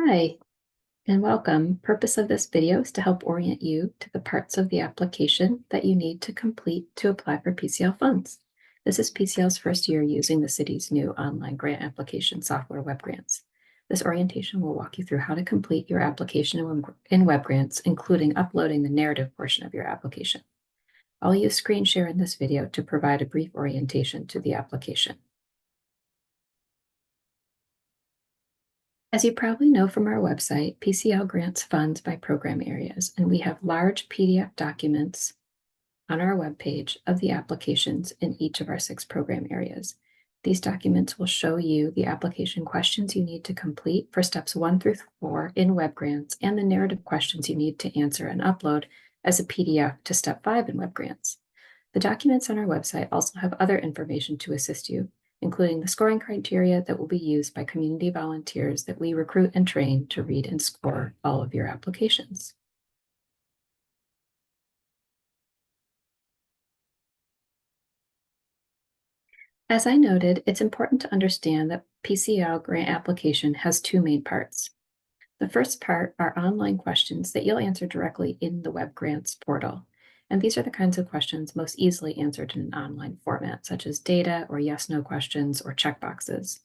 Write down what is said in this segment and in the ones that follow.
Hi, and welcome. Purpose of this video is to help orient you to the parts of the application that you need to complete to apply for PCL funds. This is PCL's first year using the city's new online grant application software, WebGrants. This orientation will walk you through how to complete your application in WebGrants, including uploading the narrative portion of your application. I'll use screen share in this video to provide a brief orientation to the application. As you probably know from our website, PCL grants funds by program areas, and we have large PDF documents on our webpage of the applications in each of our 6 program areas. These documents will show you the application questions you need to complete for steps 1 through 4 in WebGrants and the narrative questions you need to answer and upload as a PDF to step 5 in WebGrants. The documents on our website also have other information to assist you, including the scoring criteria that will be used by community volunteers that we recruit and train to read and score all of your applications. As I noted, it's important to understand that PCL grant application has 2 main parts. The first part are online questions that you'll answer directly in the WebGrants portal. And these are the kinds of questions most easily answered in an online format, such as data or yes/no questions or checkboxes.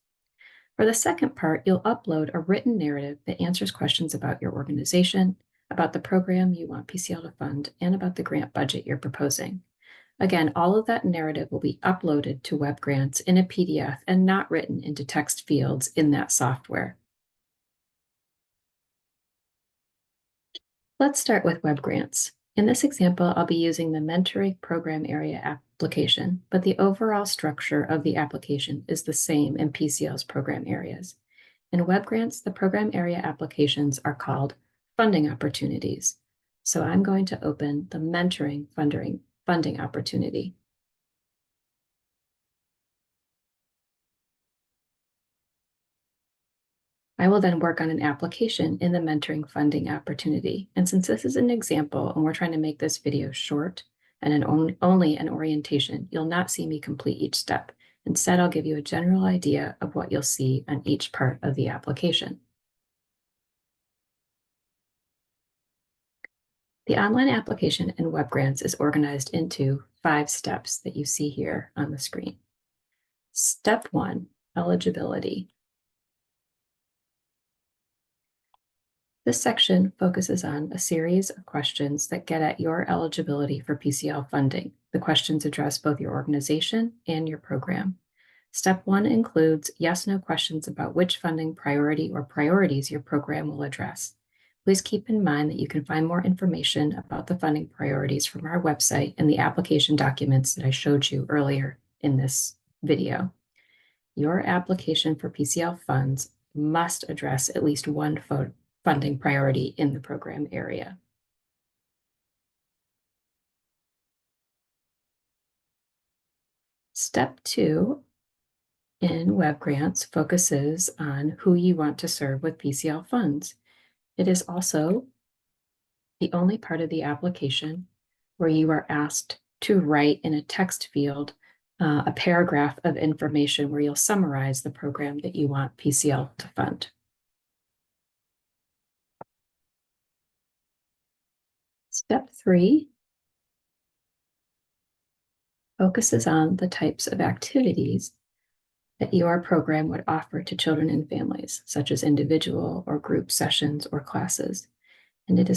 For the second part, you'll upload a written narrative that answers questions about your organization, about the program you want PCL to fund, and about the grant budget you're proposing. Again, all of that narrative will be uploaded to WebGrants in a PDF and not written into text fields in that software. Let's start with WebGrants. In this example, I'll be using the mentoring program area application, but the overall structure of the application is the same in PCL's program areas. In WebGrants, the program area applications are called funding opportunities. So I'm going to open the mentoring funding opportunity. I will then work on an application in the mentoring funding opportunity. And since this is an example and we're trying to make this video short and only an orientation, you'll not see me complete each step. Instead, I'll give you a general idea of what you'll see on each part of the application. The online application in WebGrants is organized into 5 steps that you see here on the screen. Step 1, eligibility. This section focuses on a series of questions that get at your eligibility for PCL funding. The questions address both your organization and your program. Step 1 includes yes/no questions about which funding priority or priorities your program will address. Please keep in mind that you can find more information about the funding priorities from our website and the application documents that I showed you earlier in this video. Your application for PCL funds must address at least one funding priority in the program area. Step 2 in WebGrants focuses on who you want to serve with PCL funds. It is also the only part of the application where you are asked to write in a text field a paragraph of information where you'll summarize the program that you want PCL to fund. Step 3 focuses on the types of activities that your program would offer to children and families, such as individual or group sessions or classes. And it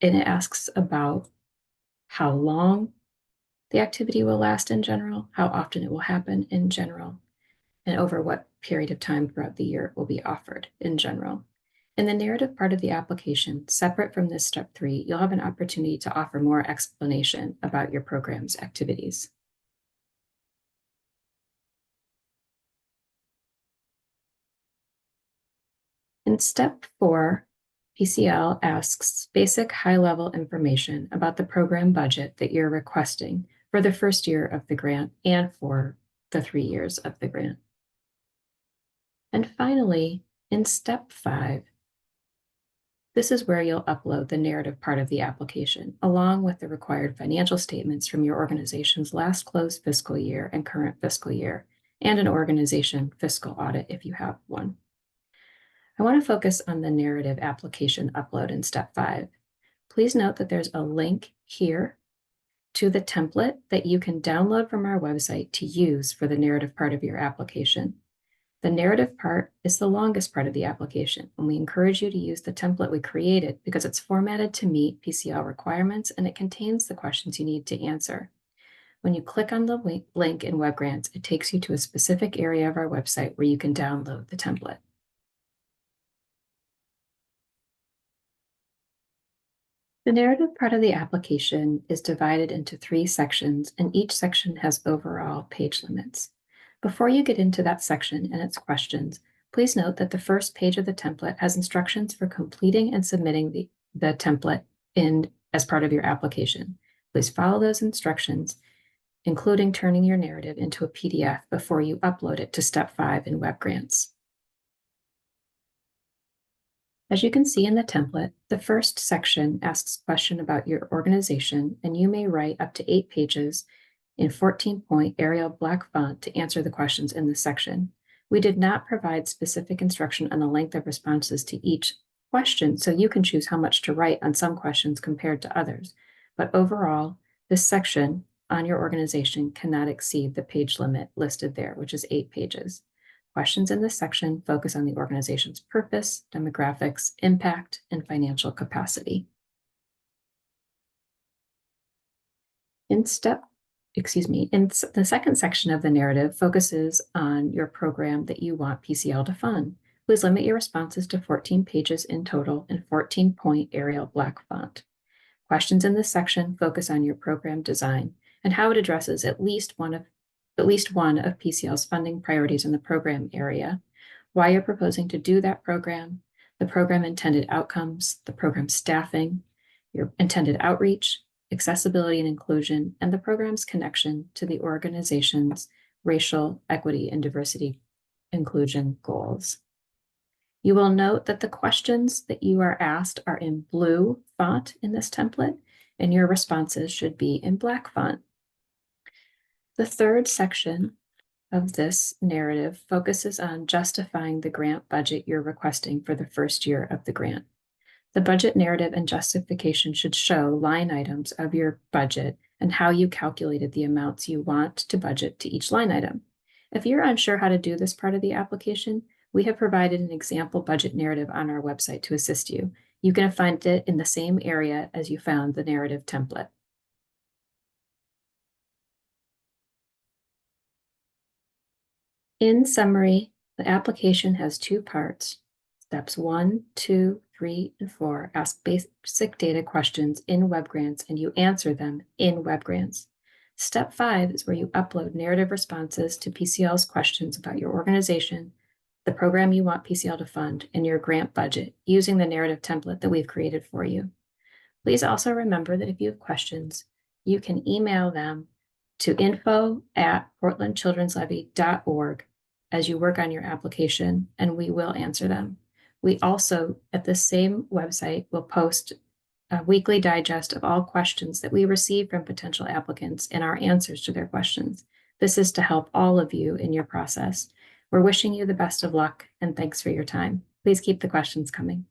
asks about how long the activity will last in general, how often it will happen in general, and over what period of time throughout the year it will be offered in general. In the narrative part of the application, separate from this step 3, you'll have an opportunity to offer more explanation about your program's activities. In step 4, PCL asks basic high-level information about the program budget that you're requesting for the first year of the grant and for the 3 years of the grant. And finally, in step 5, this is where you'll upload the narrative part of the application, along with the required financial statements from your organization's last closed fiscal year and current fiscal year, and an organization fiscal audit if you have one. I want to focus on the narrative application upload in step 5. Please note that there's a link here to the template that you can download from our website to use for the narrative part of your application. The narrative part is the longest part of the application, and we encourage you to use the template we created because it's formatted to meet PCL requirements and it contains the questions you need to answer. When you click on the link in WebGrants, it takes you to a specific area of our website where you can download the template. The narrative part of the application is divided into 3 sections, and each section has overall page limits. Before you get into that section and its questions, please note that the first page of the template has instructions for completing and submitting the template as part of your application. Please follow those instructions, including turning your narrative into a PDF before you upload it to step 5 in WebGrants. As you can see in the template, the first section asks a question about your organization, and you may write up to 8 pages in 14-point Arial black font to answer the questions in this section. We did not provide specific instruction on the length of responses to each question, so you can choose how much to write on some questions compared to others. But overall, this section on your organization cannot exceed the page limit listed there, which is 8 pages. Questions in this section focus on the organization's purpose, demographics, impact, and financial capacity. In the second section of the narrative focuses on your program that you want PCL to fund. Please limit your responses to 14 pages in total in 14-point Arial black font. Questions in this section focus on your program design and how it addresses at least one of PCL's funding priorities in the program area, why you're proposing to do that program, the program intended outcomes, the program staffing, your intended outreach, accessibility and inclusion, and the program's connection to the organization's racial, equity, and diversity inclusion goals. You will note that the questions that you are asked are in blue font in this template, and your responses should be in black font. The third section of this narrative focuses on justifying the grant budget you're requesting for the first year of the grant. The budget narrative and justification should show line items of your budget and how you calculated the amounts you want to budget to each line item. If you're unsure how to do this part of the application, we have provided an example budget narrative on our website to assist you. You can find it in the same area as you found the narrative template. In summary, the application has 2 parts. Steps 1, 2, 3, and 4 ask basic data questions in WebGrants, and you answer them in WebGrants. Step 5 is where you upload narrative responses to PCL's questions about your organization, the program you want PCL to fund, and your grant budget using the narrative template that we've created for you. Please also remember that if you have questions, you can email them to info@portlandchildrenslevy.org as you work on your application, and we will answer them. We also, at the same website, will post a weekly digest of all questions that we receive from potential applicants and our answers to their questions. This is to help all of you in your process. We're wishing you the best of luck, and thanks for your time. Please keep the questions coming.